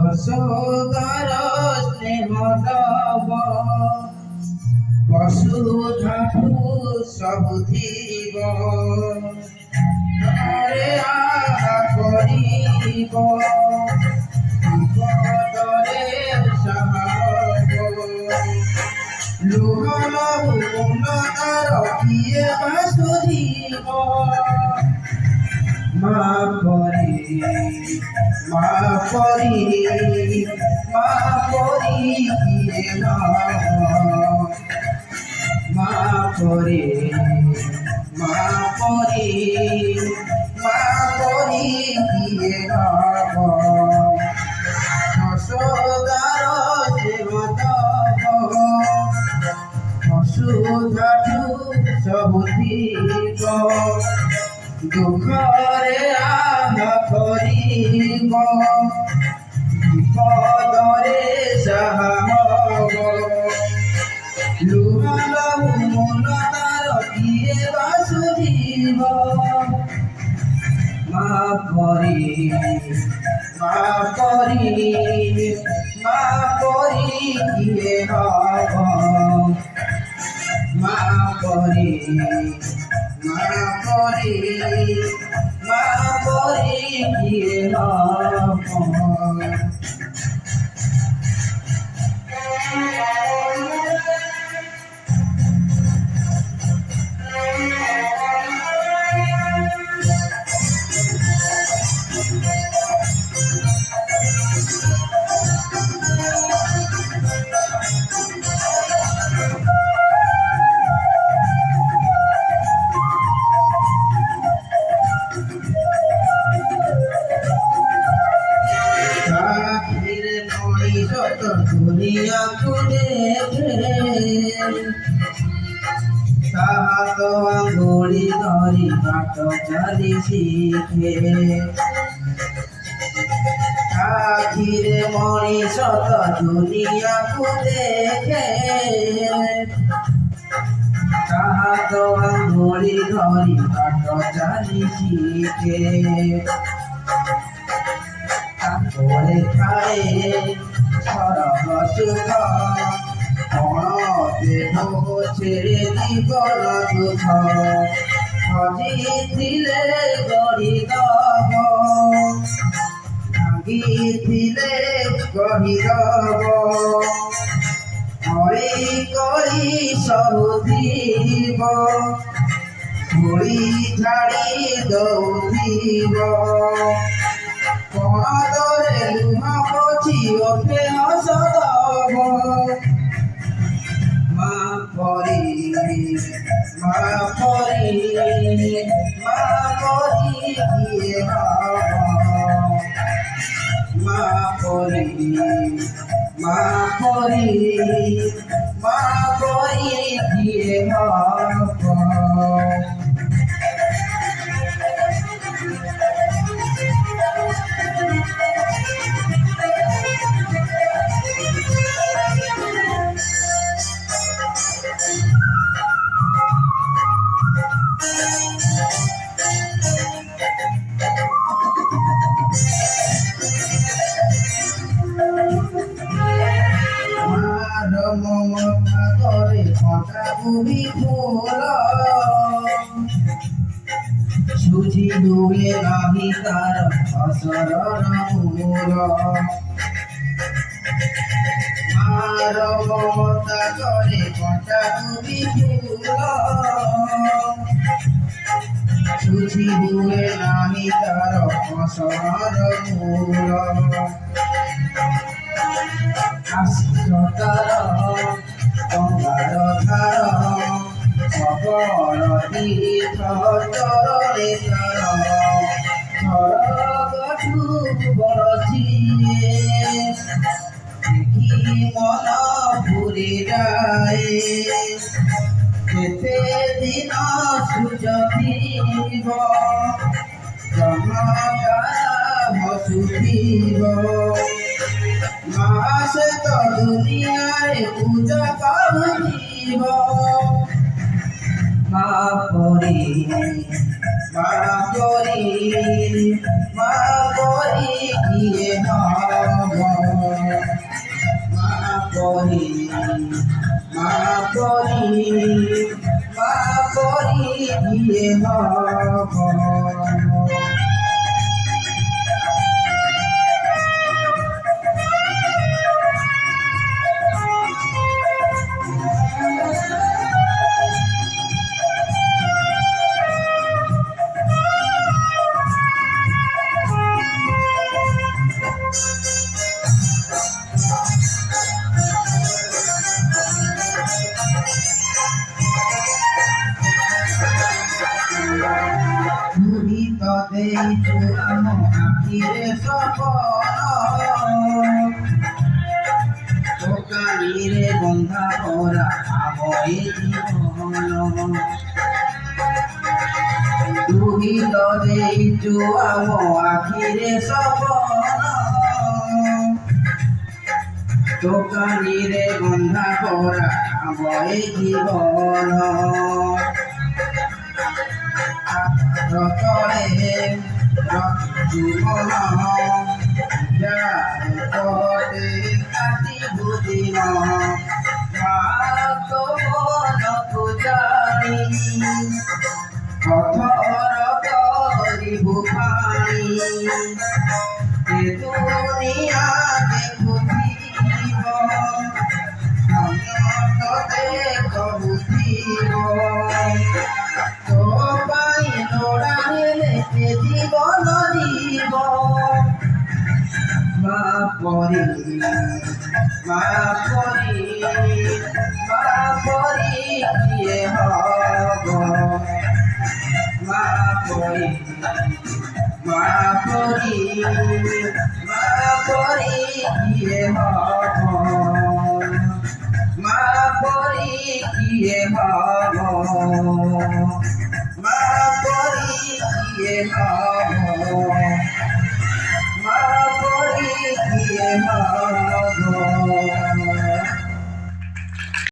যশোদার স্নেহ দব বসুধাঠু সবু থিব ঘরে আহা করিব বিপদরে সাহাব লুহল উন্নতার কিয়ে বা শুধিব মা পরি কিয়ে মা পরি কিয়ে যশোদার দেবতব বসুধাঠু সবু থিব দুঃখরে আহা করিব বিপদরে সাহা হব লুহাল মন তার কিয়ে বা শুধিব মা পরি কিয়ে হব মা পরি কিয়ে হব যত দুনিয়া দেখে তাহা তো আঙ্গুলি ধরি বাট চালি শিখে আখিরে মଣିষ তো দুনিয়াକୁ দেখে তাহা তো আঙ্গুলি ধরি বাট চালি শিখে তারপরে খায় সরব সুখ কণ দেহ ছেড়ে জীবন দুঃখ হজিছিলে গড়িদব ভাঙিছিলে গড়িদব হরি কৰি সহুধিব ধূଳି ঝাড়ি দৌধিব কণদরে লুহ পছি ওঠে হসদব মা পরি কিয়ে হব মা পরি কিয়ে হব মমতা করে ফটা ভূমি ফুল সুঝি দুয়ে নাহি তার অসরণ মূল মার মমতা করে ফটা ভূমি ফুল সুঝি দুয়ে নাহি তার অসরণ মূল আশ্রতার গঙ্গার ধার সকল তীর্থ চরণে তার স্বর্গঠু বরছিয়ে দেখি মন ভুলে যায় কেতে দিন সুযোগিব জমকারা হসুথিব মাসে তো দুনিয়ায় পূজা পাবনিব মা পরি কিয়ে হব ଆମ ଆଖିରେ ସପନ ଦୋକାନୀରେ ବନ୍ଧା ପରା ଆମ ଏ ଜୀବନ ଦୁହିତ ଦେଇଛୁ ଆମ ଆଖିରେ ସପନ ଦୋକାନୀରେ ବନ୍ଧା ପରା ଆମ ଏ ଜୀବନ ରତଳେ ଜୀବନ ଯାতে কাটিবু দিন তো মনকু জানি পথর করিবু পানি এ দুনিয়া দেখুথিব ততে কবুথিব তো পাই লোড়া হেলে জীবন জীব মা পরি কিয়ে হব মা পরি কিয়ে হব মা পরি কিয়ে হব মা পরি কিয়ে হব